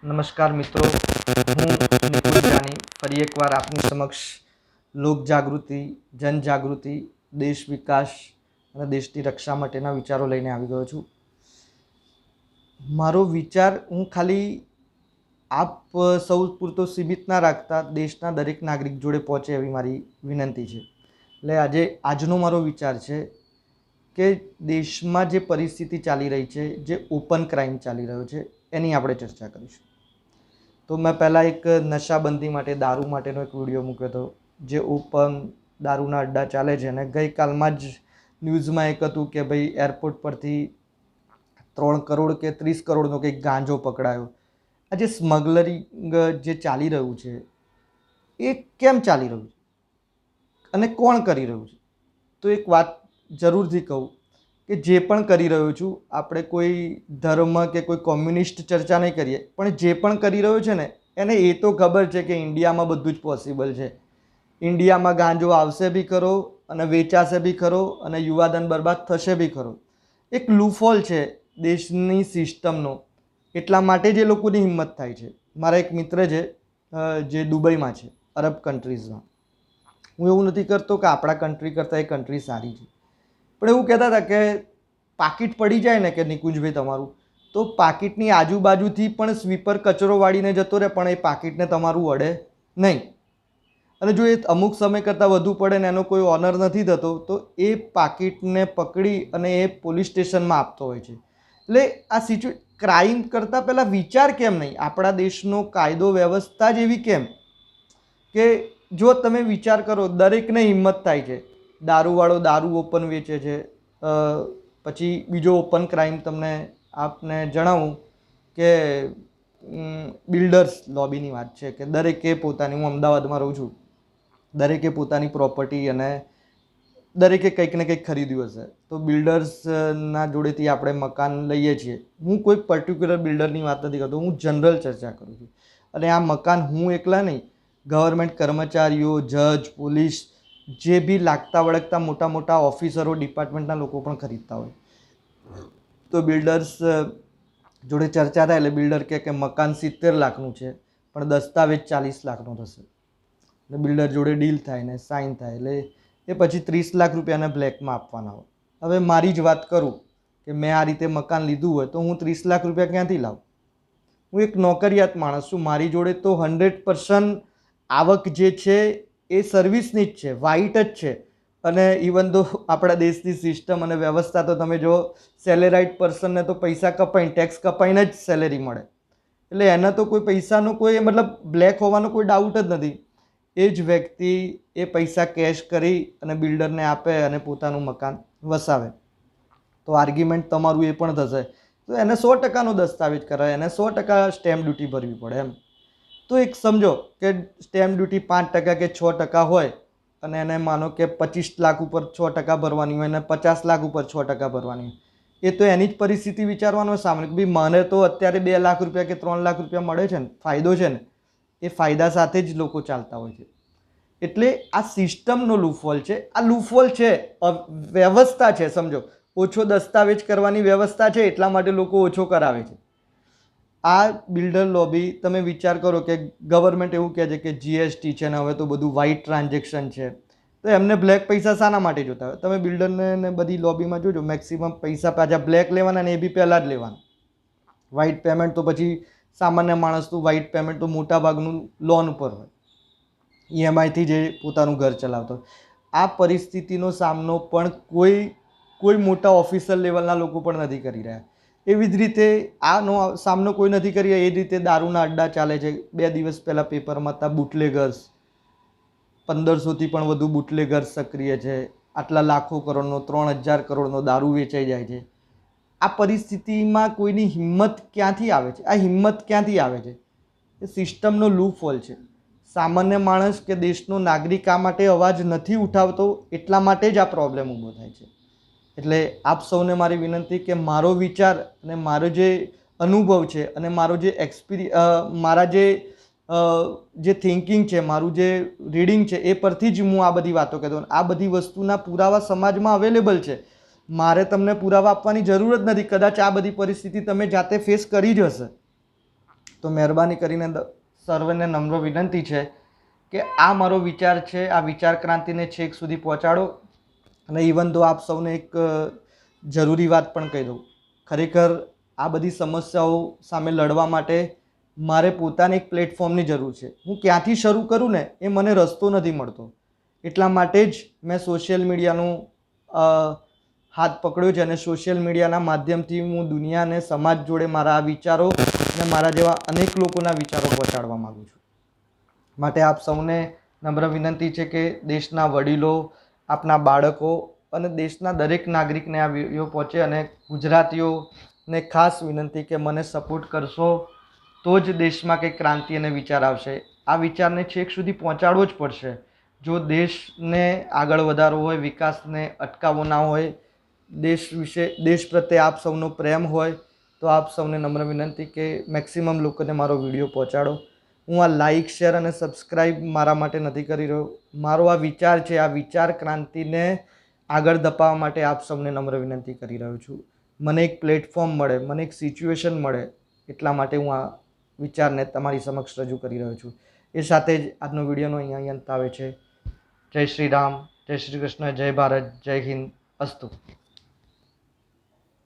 નમસ્કાર મિત્રો, હું નિકુંજ જાની ફરી એકવાર આપની સમક્ષ લોકજાગૃતિ, જનજાગૃતિ, દેશ વિકાસ અને દેશની રક્ષા માટેના વિચારો લઈને આવી ગયો છું. મારો વિચાર હું ખાલી આપ સૌ પૂરતો સીમિત ના રાખતા દેશના દરેક નાગરિક જોડે પહોંચે એવી મારી વિનંતી છે. એટલે આજનો મારો વિચાર છે કે દેશમાં જે પરિસ્થિતિ ચાલી રહી છે, જે ઓપન ક્રાઇમ ચાલી રહ્યો છે, એની આપણે ચર્ચા કરીશું. તો મેં પહેલાં એક નશાબંધી માટે દારૂ માટેનો એક વિડીયો મૂક્યો હતો, જે ઓપન દારૂના અડ્ડા ચાલે છે. અને ગઈકાલમાં જ ન્યૂઝમાં એક હતું કે ભાઈ એરપોર્ટ પરથી 3 કરોડ કે 30 કરોડનો કંઈક ગાંજો પકડાયો. આ જે સ્મગલરિંગ જે ચાલી રહ્યું છે એ કેમ ચાલી રહ્યું છે અને કોણ કરી રહ્યું છે? તો એક વાત જરૂરથી કહું કે જે પણ કરી રહ્યો છું, આપણે કોઈ ધર્મ કે કોઈ કોમ્યુનિસ્ટ ચર્ચા નહીં કરીએ, પણ જે પણ કરી રહ્યો છે ને એને એ તો ખબર છે કે ઇન્ડિયામાં બધું જ પોસિબલ છે. ઇન્ડિયામાં ગાંજો આવશે બી ખરો અને વેચાશે બી ખરો અને યુવાધન બરબાદ થશે બી ખરો. એક લૂફોલ છે દેશની સિસ્ટમનો, એટલા માટે જ એ લોકોની હિંમત થાય છે. મારા એક મિત્ર છે જે દુબઈમાં છે, અરબ કન્ટ્રીઝમાં. હું એવું નથી કરતો કે આપણા કન્ટ્રી કરતાં એ કન્ટ્રી સારી છે, પણ એવું કહેતા હતા કે પાકીટ પડી જાય ને કે નિકુંજભાઈ તમારું, તો પાકીટની આજુબાજુથી પણ સ્વીપર કચરો વાળીને જતો રહે, પણ એ પાકીટને તમારું વળે નહીં. અને જો એ અમુક સમય કરતાં વધુ પડે ને એનો કોઈ ઓનર નથી થતો, તો એ પાકીટને પકડી અને એ પોલીસ સ્ટેશનમાં આપતો હોય છે. એટલે આ ક્રાઇમ કરતાં પહેલાં વિચાર કેમ નહીં? આપણા દેશનો કાયદો વ્યવસ્થા જ એવી કેમ કે જો તમે વિચાર કરો, દરેકને હિંમત થાય છે. દારૂવાળો દારૂ ઓપન વેચે છે. પછી બીજો ઓપન ક્રાઇમ આપને જણાવું કે બિલ્ડર્સ લોબીની વાત છે કે દરેકે પોતાની, હું અમદાવાદમાં રહું છું, દરેકે પોતાની પ્રોપર્ટી અને દરેકે કંઈક ને કંઈક ખરીદ્યું હશે, તો બિલ્ડર્સના જોડેથી આપણે મકાન લઈએ છીએ. હું કોઈ પર્ટિક્યુલર બિલ્ડરની વાત નથી કરતો, હું જનરલ ચર્ચા કરું છું. અને આ મકાન હું એકલા નહીં, ગવર્મેન્ટ કર્મચારીઓ, જજ, પોલીસ, જે બી લાગતા વળગતા મોટા મોટા ઓફિસરો, ડિપાર્ટમેન્ટના લોકો પણ ખરીદતા હોય. તો બિલ્ડર્સ જોડે ચર્ચા થાય એટલે બિલ્ડર કહે કે મકાન 70 લાખનું છે પણ દસ્તાવેજ 40 લાખનો થશે. એટલે બિલ્ડર જોડે ડીલ થાય ને સાઇન થાય એટલે એ પછી 30 લાખ રૂપિયાને બ્લેકમાં આપવાના હોય. હવે મારી જ વાત કરું કે મેં આ રીતે મકાન લીધું હોય તો હું 30 લાખ રૂપિયા ક્યાંથી લાવું? હું એક નોકરિયાત માણસ છું, મારી જોડે તો 100% આવક જે છે એ સર્વિસની જ છે, વ્હાઇટ જ છે. અને ઇવન તો આપણા દેશની સિસ્ટમ અને વ્યવસ્થા તો તમે જો, સેલેરાઇડ પર્સનને તો પૈસા કપાઈને, ટેક્સ કપાઈને જ સેલેરી મળે, એટલે એને તો કોઈ પૈસાનો કોઈ મતલબ બ્લેક હોવાનો કોઈ ડાઉટ જ નથી. એ જ વ્યક્તિ એ પૈસા કેશ કરી અને બિલ્ડરને આપે અને પોતાનું મકાન વસાવે. તો આર્ગ્યુમેન્ટ તમારું એ પણ થશે, તો એને 100%નો દસ્તાવેજ કરાવે, એને 100% સ્ટેમ્પ ડ્યુટી ભરવી પડે એમ. તો એક સમજો કે સ્ટેમ્પ ડ્યુટી 5% કે 6% હોય અને એને માનો કે 25 લાખ ઉપર 6% ભરવાની હોય અને 50 લાખ ઉપર 6% ભરવાની હોય, એ તો એની જ પરિસ્થિતિ વિચારવાનો સામે કે ભાઈ મને તો અત્યારે 2 લાખ રૂપિયા કે 3 લાખ રૂપિયા મળે છે ને, ફાયદો છે ને, એ ફાયદા સાથે જ લોકો ચાલતા હોય છે. એટલે આ સિસ્ટમનો લૂફોલ છે. આ લૂફોલ છે, વ્યવસ્થા છે. સમજો, ઓછો દસ્તાવેજ કરવાની વ્યવસ્થા છે એટલા માટે લોકો ઓછો કરાવે છે. આ બિલ્ડર લોબી, તમે વિચાર કરો કે ગવર્મેન્ટ એવું કહે છે કે જીએસટી છે ને હવે તો બધું વ્હાઇટ ટ્રાન્ઝેક્શન છે, તો એમને બ્લેક પૈસા શાના માટે જોતા હોય? તમે બિલ્ડરને બધી લોબીમાં જોજો, મેક્સિમમ પૈસા પાછા બ્લેક લેવાના ને એ બી પહેલાં જ લેવાના. વ્હાઇટ પેમેન્ટ તો પછી સામાન્ય માણસનું વ્હાઇટ પેમેન્ટ તો મોટા ભાગનું લોન ઉપર હોય, EMIથી જે પોતાનું ઘર ચલાવતો હોય. આ પરિસ્થિતિનો સામનો પણ કોઈ મોટા ઓફિસર લેવલના લોકો પણ નથી કરી રહ્યા. એવી જ રીતે આનો સામનો કોઈ નથી કરી રહ્યા. એ જ રીતે દારૂના અડ્ડા ચાલે છે. 2 દિવસ પહેલાં પેપરમાં હતા બુટલેગર્સ, 1500થી પણ વધુ બુટલેગર્સ સક્રિય છે. આટલા લાખો કરોડનો, 3000 કરોડનો દારૂ વેચાઈ જાય છે. આ પરિસ્થિતિમાં કોઈની હિંમત ક્યાંથી આવે છે? આ હિંમત ક્યાંથી આવે છે? એ સિસ્ટમનો લૂપહોલ છે. સામાન્ય માણસ કે દેશનો નાગરિક આ માટે અવાજ નથી ઉઠાવતો, એટલા માટે જ આ પ્રોબ્લેમ ઊભો થાય છે. એટલે આપ સૌને મારી વિનંતી કે મારો વિચાર અને મારો જે અનુભવ છે અને મારો જે મારા જે થિંકિંગ છે, મારું જે રીડિંગ છે, એ પરથી જ હું આ બધી વાતો કહેતો. આ બધી વસ્તુના પુરાવા સમાજમાં અવેલેબલ છે. મારે તમને પુરાવા આપવાની જરૂર જ નથી. કદાચ આ બધી પરિસ્થિતિ તમે જાતે ફેસ કરી જ હશે. તો મહેરબાની કરીને સર્વને નમ્ર વિનંતી છે કે આ મારો વિચાર છે, આ વિચાર ક્રાંતિને છેક સુધી પહોંચાડો. અને ઇવન તો આપ સૌને એક જરૂરી વાત પણ કહી દઉં, ખરેખર આ બધી સમસ્યાઓ સામે લડવા માટે મારે પોતાને એક પ્લેટફોર્મની જરૂર છે. હું ક્યાંથી શરૂ કરું ને એ મને રસ્તો નથી મળતો. એટલા માટે જ મેં સોશિયલ મીડિયાનું હાથ પકડ્યો છે અને સોશિયલ મીડિયાના માધ્યમથી હું દુનિયાને, સમાજ જોડે મારા આ વિચારો અને મારા જેવા અનેક લોકોના વિચારો પહોંચાડવા માગું છું. માટે આપ સૌને નમ્ર વિનંતી છે કે દેશના વડીલો, આપના બાળકો અને દેશના દરેક નાગરિકને આ વિડીયો પહોંચે. અને ગુજરાતીઓને ખાસ વિનંતી કે મને સપોર્ટ કરશો તો જ દેશમાં કંઈક ક્રાંતિ અને વિચાર આવશે. આ વિચારને છેક સુધી પહોંચાડવો જ પડશે. જો દેશને આગળ વધારવો હોય, વિકાસને અટકાવવો ના હોય, દેશ પ્રત્યે આપ સૌનો પ્રેમ હોય, તો આપ સૌને નમ્ર વિનંતી કે મેક્સિમમ લોકોને મારો વિડીયો પહોંચાડો. હું આ લાઇક, શેર અને સબસ્ક્રાઈબ મારા માટે નથી કરી રહ્યો. મારો આ વિચાર છે, આ વિચાર ક્રાંતિને આગળ ધપાવવા માટે આપ સૌને નમ્ર વિનંતી કરી રહ્યો છું. મને એક પ્લેટફોર્મ મળે, મને એક સિચ્યુએશન મળે, એટલા માટે હું આ વિચારને તમારી સમક્ષ રજૂ કરી રહ્યો છું. એ સાથે જ આજનો વિડીયોનો અહીંયા અંત આવે છે. જય શ્રી રામ, જય શ્રી કૃષ્ણ, જય ભારત, જય હિન્દ, અસ્તુ.